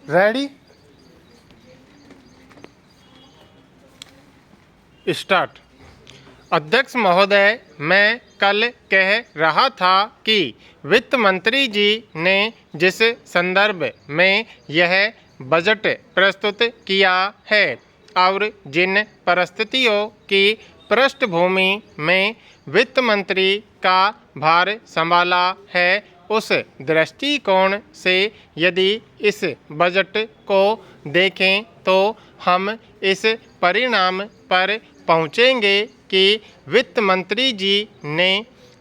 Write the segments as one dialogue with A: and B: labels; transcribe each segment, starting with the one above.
A: Ready start. अध्यक्ष महोदय, मैं कल कह रहा था कि वित्त मंत्री जी ने जिस संदर्भ में यह बजट प्रस्तुत किया है और जिन परिस्थितियों की पृष्ठभूमि में वित्त मंत्री का भार संभाला है, उस दृष्टिकोण से यदि इस बजट को देखें तो हम इस परिणाम पर पहुँचेंगे कि वित्त मंत्री जी ने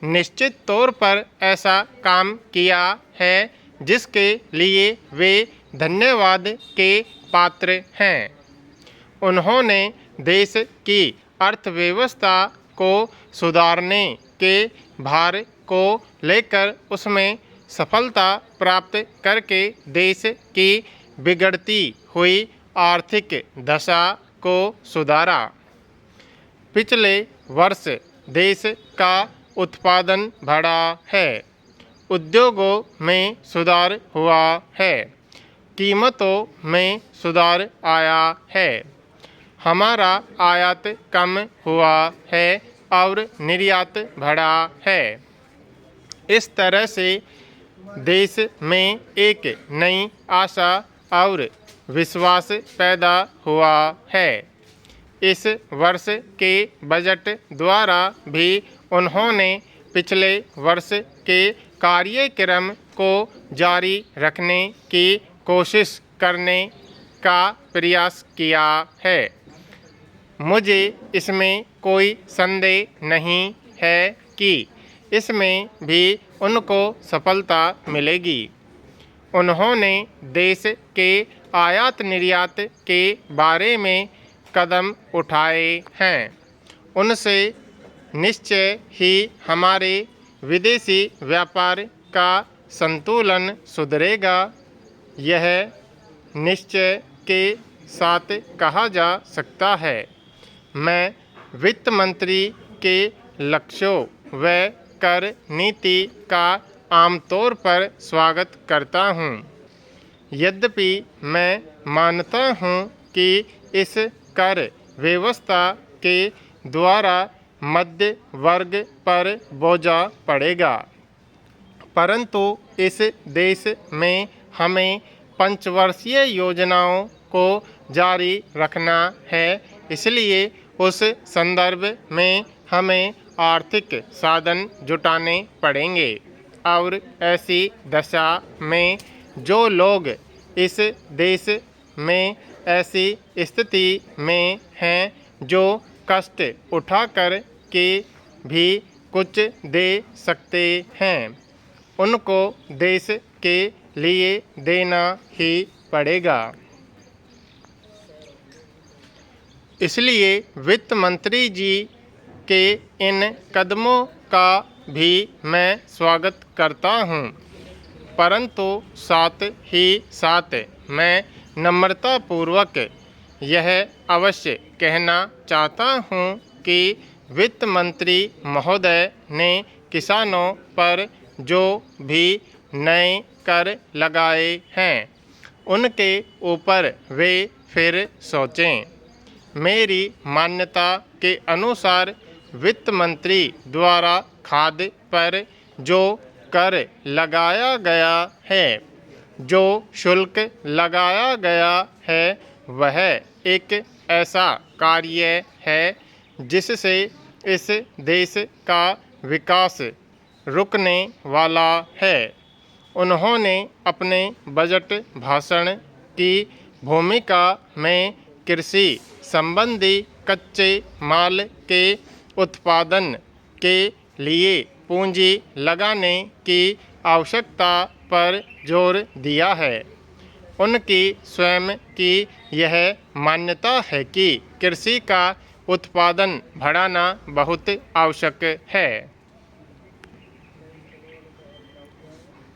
A: निश्चित तौर पर ऐसा काम किया है जिसके लिए वे धन्यवाद के पात्र हैं। उन्होंने देश की अर्थव्यवस्था को सुधारने के भार को लेकर उसमें सफलता प्राप्त करके देश की बिगड़ती हुई आर्थिक दशा को सुधारा। पिछले वर्ष देश का उत्पादन बढ़ा है, उद्योगों में सुधार हुआ है, कीमतों में सुधार आया है, हमारा आयात कम हुआ है और निर्यात बढ़ा है। इस तरह से देश में एक नई आशा और विश्वास पैदा हुआ है। इस वर्ष के बजट द्वारा भी उन्होंने पिछले वर्ष के कार्यक्रम को जारी रखने की कोशिश करने का प्रयास किया है। मुझे इसमें कोई संदेह नहीं है कि इसमें भी उनको सफलता मिलेगी। उन्होंने देश के आयात निर्यात के बारे में कदम उठाए हैं। उनसे निश्चय ही हमारे विदेशी व्यापार का संतुलन सुधरेगा। यह निश्चय के साथ कहा जा सकता है। मैं वित्त मंत्री के लक्ष्यों व कर नीति का आमतौर पर स्वागत करता हूँ। यद्यपि मैं मानता हूँ कि इस कर व्यवस्था के द्वारा मध्य वर्ग पर बोझा पड़ेगा, परंतु इस देश में हमें पंचवर्षीय योजनाओं को जारी रखना है। इसलिए उस संदर्भ में हमें आर्थिक साधन जुटाने पड़ेंगे और ऐसी दशा में जो लोग इस देश में ऐसी स्थिति में हैं जो कष्ट उठाकर के भी कुछ दे सकते हैं, उनको देश के लिए देना ही पड़ेगा। इसलिए वित्त मंत्री जी के इन कदमों का भी मैं स्वागत करता हूं, परंतु साथ ही साथ मैं नम्रतापूर्वक यह अवश्य कहना चाहता हूं कि वित्त मंत्री महोदय ने किसानों पर जो भी नए कर लगाए हैं उनके ऊपर वे फिर सोचें। मेरी मान्यता के अनुसार वित्त मंत्री द्वारा खाद पर जो कर लगाया गया है, जो शुल्क लगाया गया है, वह एक ऐसा कार्य है जिससे इस देश का विकास रुकने वाला है। उन्होंने अपने बजट भाषण की भूमिका में कृषि संबंधी कच्चे माल के उत्पादन के लिए पूंजी लगाने की आवश्यकता पर जोर दिया है। उनकी स्वयं की यह मान्यता है कि कृषि का उत्पादन बढ़ाना बहुत आवश्यक है।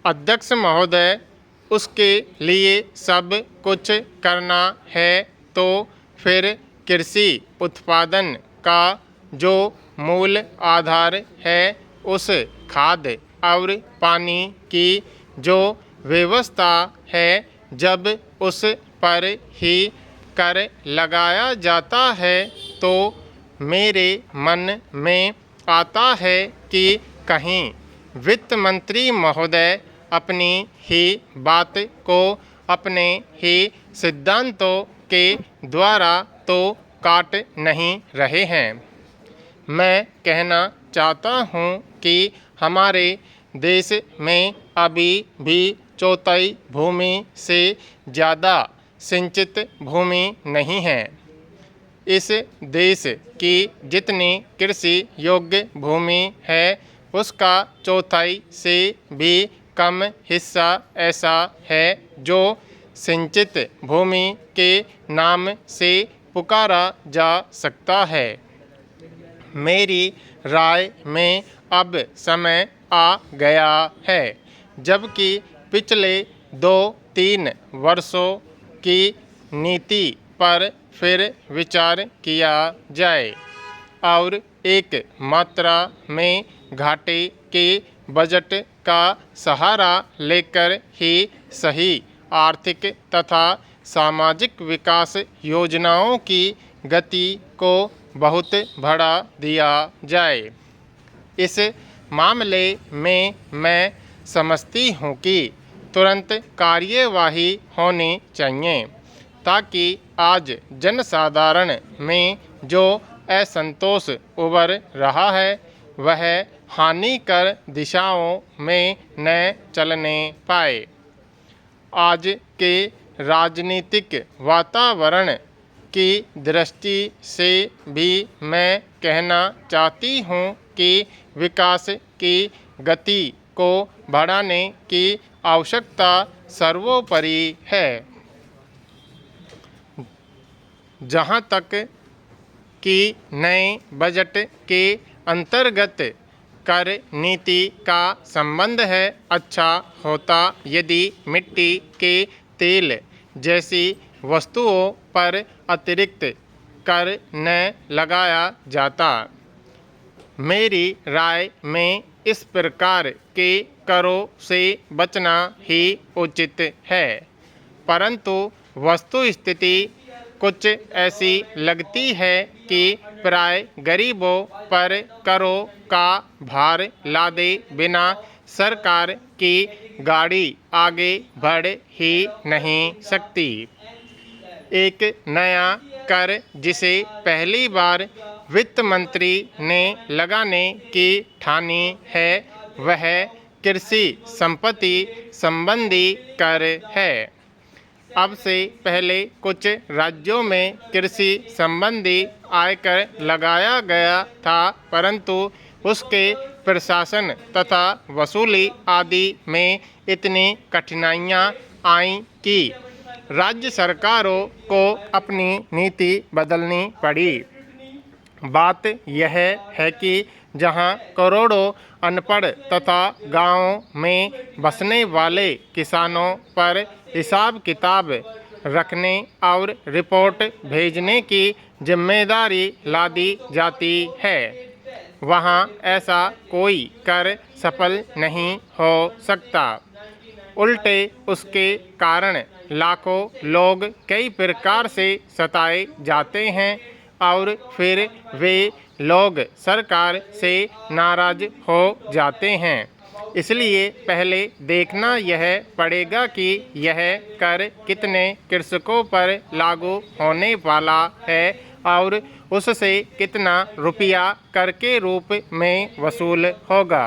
A: अध्यक्ष महोदय, उसके लिए सब कुछ करना है तो फिर कृषि उत्पादन का जो मूल आधार है, उस खाद और पानी की जो व्यवस्था है, जब उस पर ही कर लगाया जाता है तो मेरे मन में आता है कि कहीं वित्त मंत्री महोदय अपनी ही बात को अपने ही सिद्धांतों के द्वारा तो काट नहीं रहे हैं। मैं कहना चाहता हूँ कि हमारे देश में अभी भी चौथाई भूमि से ज़्यादा सिंचित भूमि नहीं है। इस देश की जितनी कृषि योग्य भूमि है उसका चौथाई से भी कम हिस्सा ऐसा है जो सिंचित भूमि के नाम से पुकारा जा सकता है। मेरी राय में अब समय आ गया है जबकि पिछले 2-3 वर्षों की नीति पर फिर विचार किया जाए और एक मात्रा में घाटे के बजट का सहारा लेकर ही सही आर्थिक तथा सामाजिक विकास योजनाओं की गति को बहुत बढ़ा दिया जाए। इस मामले में मैं समझती हूँ कि तुरंत कार्यवाही होनी चाहिए ताकि आज जनसाधारण में जो असंतोष उभर रहा है वह हानिकर दिशाओं में न चलने पाए। आज के राजनीतिक वातावरण की दृष्टि से भी मैं कहना चाहती हूँ कि विकास की गति को बढ़ाने की आवश्यकता सर्वोपरि है। जहाँ तक कि नए बजट के अंतर्गत कर नीति का संबंध है, अच्छा होता यदि मिट्टी के तेल जैसी वस्तुओं पर अतिरिक्त कर न लगाया जाता। मेरी राय में इस प्रकार के करों से बचना ही उचित है, परंतु वस्तुस्थिति कुछ ऐसी लगती है कि प्राय गरीबों पर करों का भार लादे बिना सरकार की गाड़ी आगे बढ़ ही नहीं सकती। एक नया कर जिसे पहली बार वित्त मंत्री ने लगाने की ठानी है वह कृषि संपत्ति संबंधी कर है। अब से पहले कुछ राज्यों में कृषि संबंधी आयकर लगाया गया था, परंतु उसके प्रशासन तथा वसूली आदि में इतनी कठिनाइयां आईं कि राज्य सरकारों को अपनी नीति बदलनी पड़ी। बात यह है कि जहां करोड़ों अनपढ़ तथा गांवों में बसने वाले किसानों पर हिसाब किताब रखने और रिपोर्ट भेजने की जिम्मेदारी लादी जाती है, वहां ऐसा कोई कर सफल नहीं हो सकता। उल्टे उसके कारण लाखों लोग कई प्रकार से सताए जाते हैं और फिर वे लोग सरकार से नाराज हो जाते हैं। इसलिए पहले देखना यह पड़ेगा कि यह कर कितने कृषकों पर लागू होने वाला है और उससे कितना रुपया कर के रूप में वसूल होगा।